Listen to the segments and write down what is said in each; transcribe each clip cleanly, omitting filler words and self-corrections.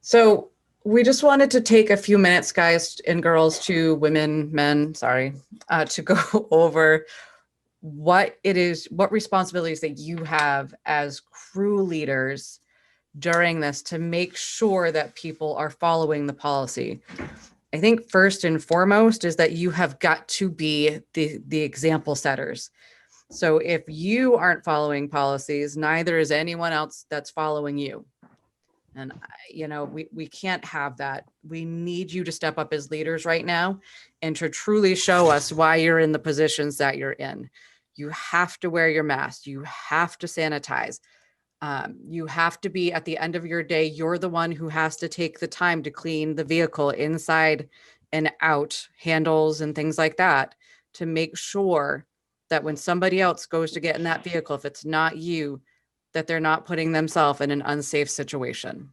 So we just wanted to take a few minutes, guys and girls, to women, men, sorry, to go over what responsibilities that you have as crew leaders during this to make sure that people are following the policy. I think first and foremost is that you have got to be the example setters. So if you aren't following policies, neither is anyone else that's following you. And we can't have that. We need you to step up as leaders right now and to truly show us why you're in the positions that you're in. You have to wear your mask. You have to sanitize. You have to be, at the end of your day, you're the one who has to take the time to clean the vehicle inside and out, handles and things like that, to make sure that when somebody else goes to get in that vehicle, if it's not you, that they're not putting themselves in an unsafe situation.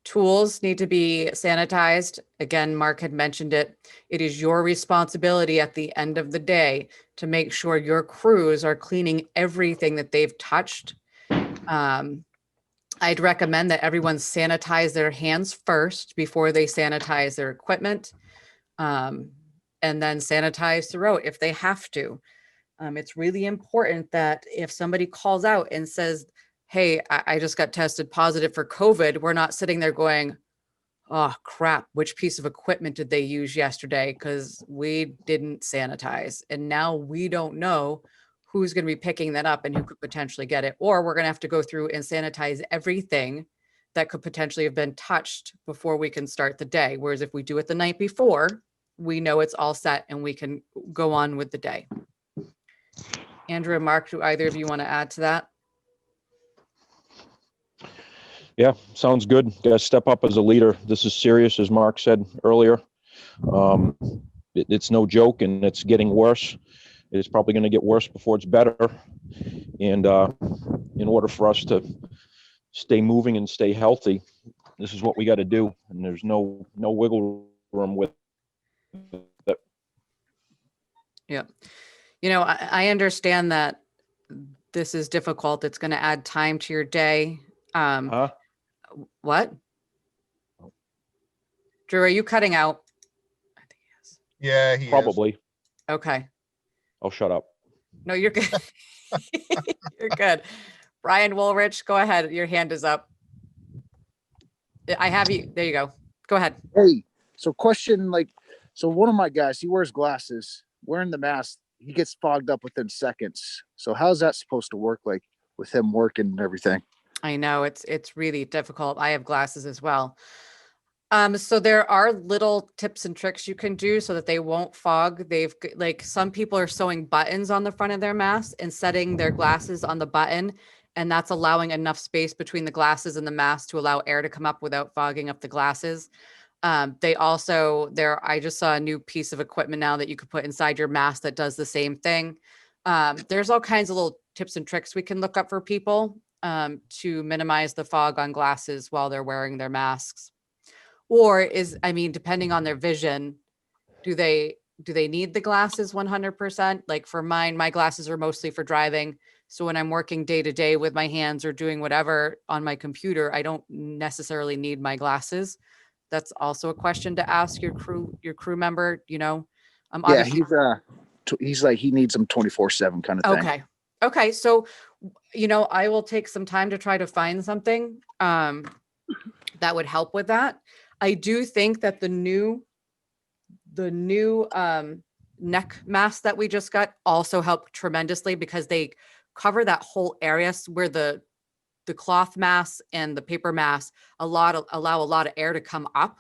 Tools need to be sanitized. Again, Mark had mentioned it. It is your responsibility at the end of the day to make sure your crews are cleaning everything that they've touched. I'd recommend that everyone sanitize their hands first before they sanitize their equipment, and then sanitize throughout if they have to. It's really important that if somebody calls out and says, hey, I just got tested positive for COVID, we're not sitting there going, oh crap, which piece of equipment did they use yesterday? Because we didn't sanitize. And now we don't know who's going to be picking that up and who could potentially get it. Or we're going to have to go through and sanitize everything that could potentially have been touched before we can start the day. Whereas if we do it the night before, we know it's all set and we can go on with the day. Andrew and Mark, do either of you want to add to that? Yeah, sounds good. Got to step up as a leader. This is serious, as Mark said earlier. It's no joke, and it's getting worse. It's probably going to get worse before it's better. And in order for us to stay moving and stay healthy, this is what we got to do. And there's no wiggle room with it. Yeah. I understand that this is difficult. It's going to add time to your day. What? Drew, are you cutting out? I think he is. Yeah, he probably. Is. Okay. I'll shut up. No, you're good. You're good. Brian Woolrich, go ahead. Your hand is up. I have you. There you go. Go ahead. Hey, so question, so one of my guys, he wears glasses, wearing the mask, he gets fogged up within seconds. So how's that supposed to work, with him working and everything? I know it's really difficult. I have glasses as well. So there are little tips and tricks you can do so that they won't fog. Some people are sewing buttons on the front of their mask and setting their glasses on the button. And that's allowing enough space between the glasses and the mask to allow air to come up without fogging up the glasses. I just saw a new piece of equipment now that you could put inside your mask that does the same thing. There's all kinds of little tips and tricks we can look up for people to minimize the fog on glasses while they're wearing their masks. Or depending on their vision, do they need the glasses 100%? Like for mine, my glasses are mostly for driving. So when I'm working day to day with my hands or doing whatever on my computer, I don't necessarily need my glasses. That's also a question to ask your crew member, Yeah, he needs them 24/7 kind of thing. Okay. So, I will take some time to try to find something that would help with that. I do think that the new neck mask that we just got also helped tremendously because they cover that whole area where the cloth masks and the paper masks allow a lot of air to come up.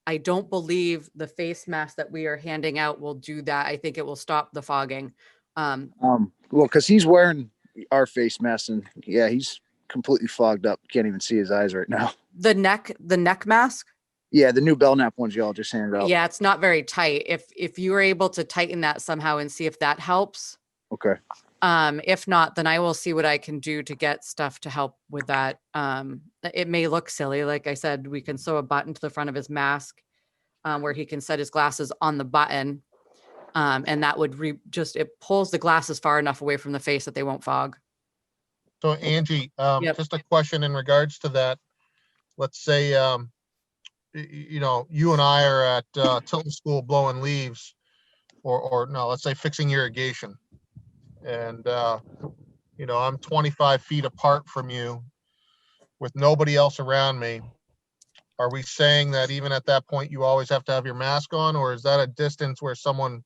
I don't believe the face mask that we are handing out will do that. I think it will stop the fogging. Because he's wearing our face mask and yeah, he's completely fogged up. Can't even see his eyes right now. The neck mask? Yeah, the new Belknap ones y'all just handed out. Yeah, it's not very tight. If you were able to tighten that somehow and see if that helps. Okay. If not, then I will see what I can do to get stuff to help with that. It may look silly. Like I said, we can sew a button to the front of his mask where he can set his glasses on the button. And that would it pulls the glasses far enough away from the face that they won't fog. So Angie, Yep. just a question in regards to that. Let's say, you know, you and I are at Tilton School blowing leaves, or no, let's say fixing irrigation. And, you know, I'm 25 feet apart from you with nobody else around me. Are we saying that even at that point, you always have to have your mask on, or is that a distance where someone,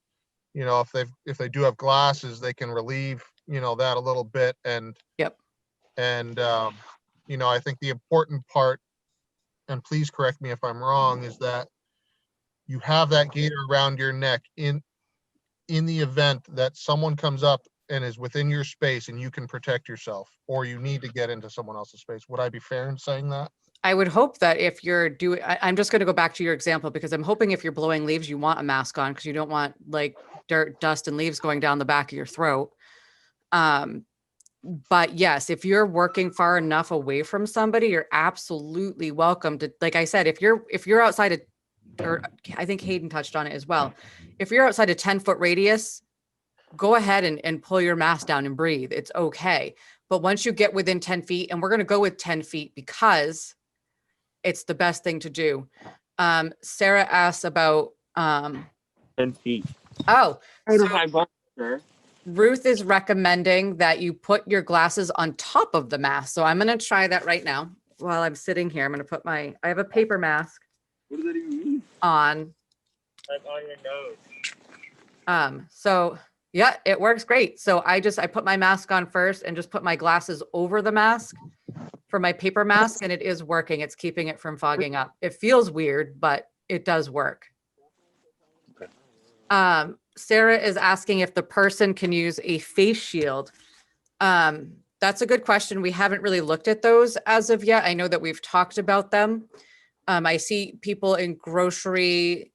you know, if they do have glasses, they can relieve, you know, that a little bit and. Yep. And, you know, I think the important part, and please correct me if I'm wrong, is that you have that gator around your neck in the event that someone comes up and is within your space and you can protect yourself, or you need to get into someone else's space. Would I be fair in saying that? I would hope that if you're doing, I'm just going to go back to your example because I'm hoping if you're blowing leaves, you want a mask on because you don't want like dirt, dust, and leaves going down the back of your throat. But yes, if you're working far enough away from somebody, you're absolutely welcome to, like I said, if you're outside of, or I think Hayden touched on it as well. If you're outside a 10-foot radius, go ahead and pull your mask down and breathe. It's okay. But once you get within 10 feet, and we're going to go with 10 feet because it's the best thing to do. Sarah asks about, 10 feet. oh, Out so of my bunker. Ruth is recommending that you put your glasses on top of the mask. So I'm going to try that right now while I'm sitting here. I'm going to put I have a paper mask What does that even mean? on. Like on your nose. So yeah, it works great. So I put my mask on first and just put my glasses over the mask for my paper mask, and it is working. It's keeping it from fogging up. It feels weird, but it does work. Okay. Sarah is asking if the person can use a face shield. That's a good question. We haven't really looked at those as of yet. I know that we've talked about them. I see people in grocery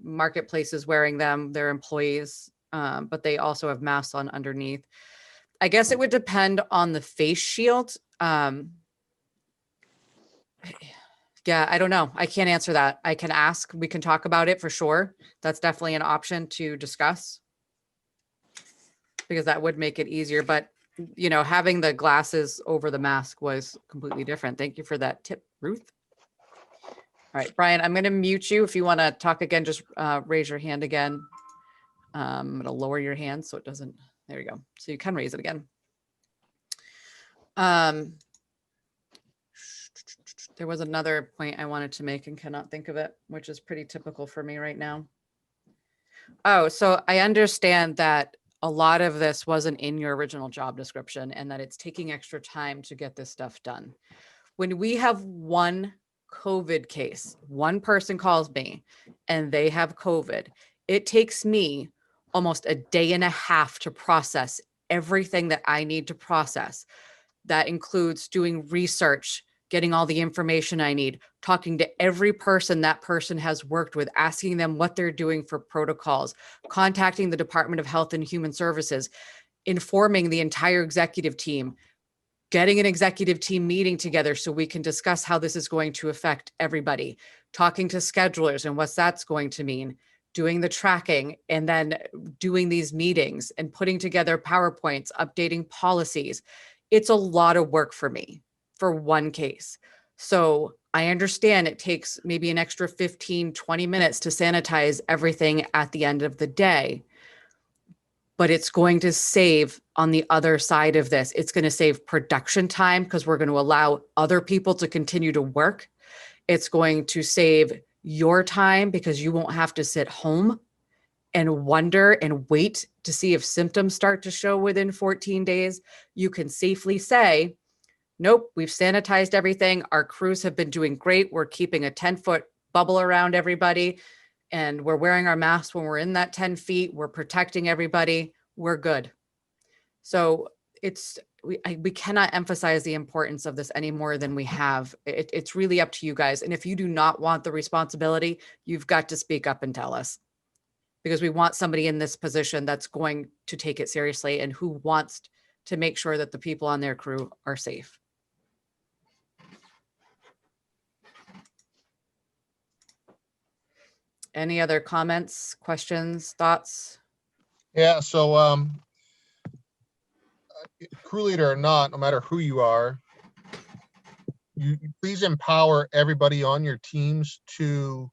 marketplaces wearing them, their employees, but they also have masks on underneath. I guess it would depend on the face shield. Yeah, I don't know. I can't answer that. I can ask, we can talk about it for sure. That's definitely an option to discuss because that would make it easier. But, you know, having the glasses over the mask was completely different. Thank you for that tip, Ruth. All right, Brian, I'm going to mute you. If you want to talk again, just raise your hand again. I'm going to lower your hand so it doesn't, there you go. So you can raise it again. There was another point I wanted to make and cannot think of it, which is pretty typical for me right now. Oh, so I understand that a lot of this wasn't in your original job description and that it's taking extra time to get this stuff done. When we have one COVID case, one person calls me and they have COVID, it takes me almost a day and a half to process everything that I need to process. That includes doing research, getting all the information I need, talking to every person that person has worked with, asking them what they're doing for protocols, contacting the Department of Health and Human Services, informing the entire executive team, getting an executive team meeting together so we can discuss how this is going to affect everybody, talking to schedulers and what that's going to mean, doing the tracking, and then doing these meetings and putting together PowerPoints, updating policies. It's a lot of work for me for one case. So I understand it takes maybe an extra 15, 20 minutes to sanitize everything at the end of the day, but it's going to save on the other side of this. It's going to save production time because we're going to allow other people to continue to work. It's going to save your time because you won't have to sit home and wonder and wait to see if symptoms start to show within 14 days. You can safely say, nope, we've sanitized everything. Our crews have been doing great. We're keeping a 10-foot bubble around everybody and we're wearing our masks when we're in that 10 feet. We're protecting everybody. We're good. So we cannot emphasize the importance of this any more than we have. It's really up to you guys. And if you do not want the responsibility, you've got to speak up and tell us, because we want somebody in this position that's going to take it seriously and who wants to make sure that the people on their crew are safe. Any other comments, questions, thoughts? Yeah, so crew leader or not, no matter who you are, you please empower everybody on your teams to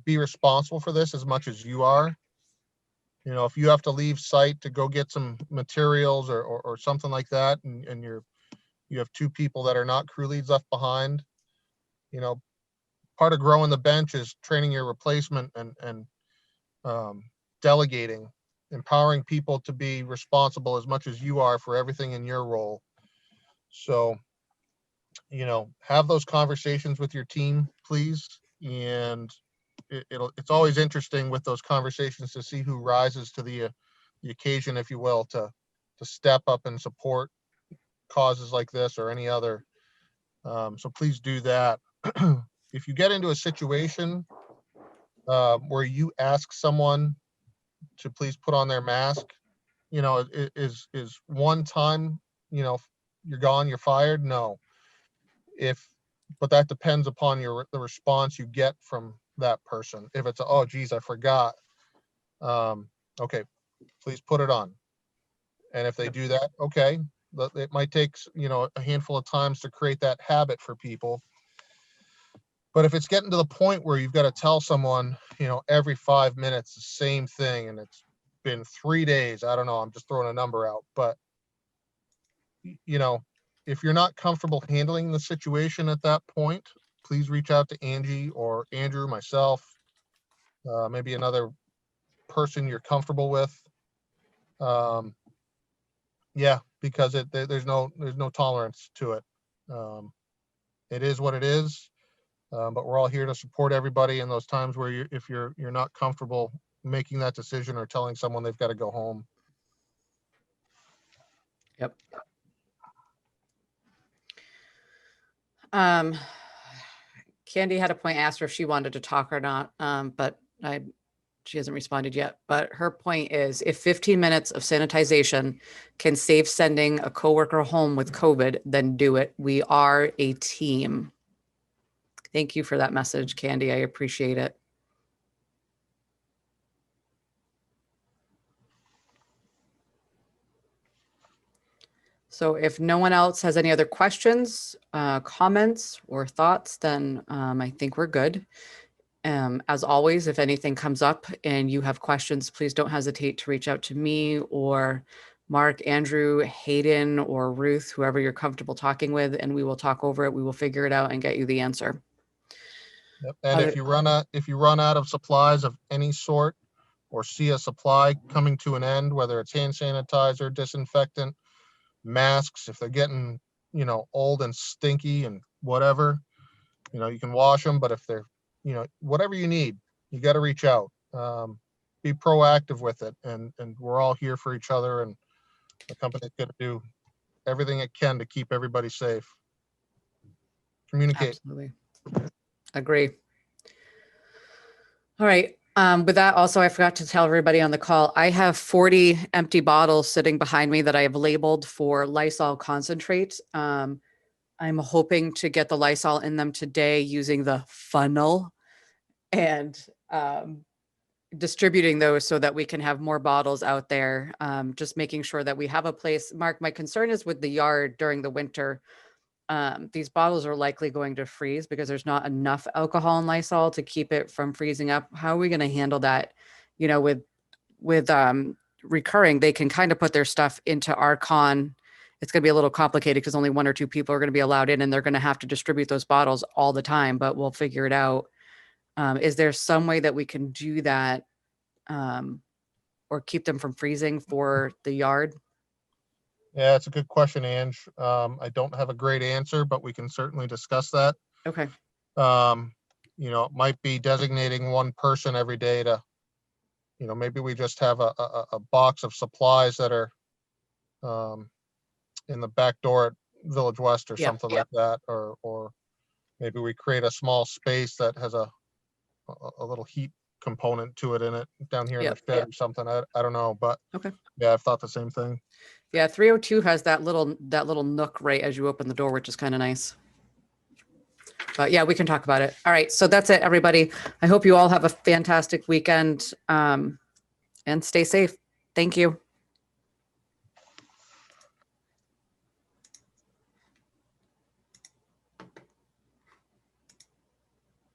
be responsible for this as much as you are. You know, if you have to leave site to go get some materials or something like that, and you have two people that are not crew leads left behind, you know, part of growing the bench is training your replacement and delegating, empowering people to be responsible as much as you are for everything in your role. So, you know, have those conversations with your team, please. And it's always interesting with those conversations to see who rises to the occasion, if you will, to step up and support causes like this or any other. So please do that. If you get into a situation where you ask someone to please put on their mask, you know, is one time, you know, you're gone, you're fired? No. But that depends upon the response you get from that person. If it's, oh geez, I forgot. Okay, please put it on. And if they do that, okay, it might take, you know, a handful of times to create that habit for people. But if it's getting to the point where you've got to tell someone, you know, every 5 minutes, the same thing, and it's been 3 days, I don't know, I'm just throwing a number out, but you know, if you're not comfortable handling the situation at that point, please reach out to Angie or Andrew, myself, maybe another person you're comfortable with. Yeah, because there's no tolerance to it. It is what it is. But we're all here to support everybody in those times where if you're not comfortable making that decision or telling someone they've got to go home. Yep. Candy had a point, asked her if she wanted to talk or not, but she hasn't responded yet. But her point is, if 15 minutes of sanitization can save sending a coworker home with COVID, then do it. We are a team. Thank you for that message, Candy. I appreciate it. So if no one else has any other questions, comments, or thoughts, then I think we're good. As always, if anything comes up and you have questions, please don't hesitate to reach out to me or Mark, Andrew, Hayden, or Ruth, whoever you're comfortable talking with, and we will talk over it. We will figure it out and get you the answer. Yep. And if you run out of supplies of any sort or see a supply coming to an end, whether it's hand sanitizer, disinfectant, masks, if they're getting, you know, old and stinky and whatever, you know, you can wash them, but if they're, you know, whatever you need, you got to reach out. Be proactive with it, and we're all here for each other, and the company's going to do everything it can to keep everybody safe. Communicate. Absolutely. Agree. All right. With that, also, I forgot to tell everybody on the call, I have 40 empty bottles sitting behind me that I have labeled for Lysol concentrate. I'm hoping to get the Lysol in them today using the funnel and distributing those so that we can have more bottles out there. Just making sure that we have a place. Mark, my concern is with the yard during the winter. These bottles are likely going to freeze because there's not enough alcohol in Lysol to keep it from freezing up. How are we going to handle that? You know, with recurring, they can kind of put their stuff into our con. It's going to be a little complicated because only 1 or 2 people are going to be allowed in, and they're going to have to distribute those bottles all the time, but we'll figure it out. Is there some way that we can do that or keep them from freezing for the yard? Yeah, it's a good question, Ange. I don't have a great answer, but we can certainly discuss that. Okay. You know, it might be designating one person every day to, you know, maybe we just have a box of supplies that are in the back door at Village West or something like that, or maybe we create a small space that has a little heat component to it in it down here in the shed or something. I don't know, but okay. Yeah, I've thought the same thing. Yeah, 302 has that little nook right as you open the door, which is kind of nice. But yeah, we can talk about it. All right, so that's it, everybody. I hope you all have a fantastic weekend and stay safe. Thank you.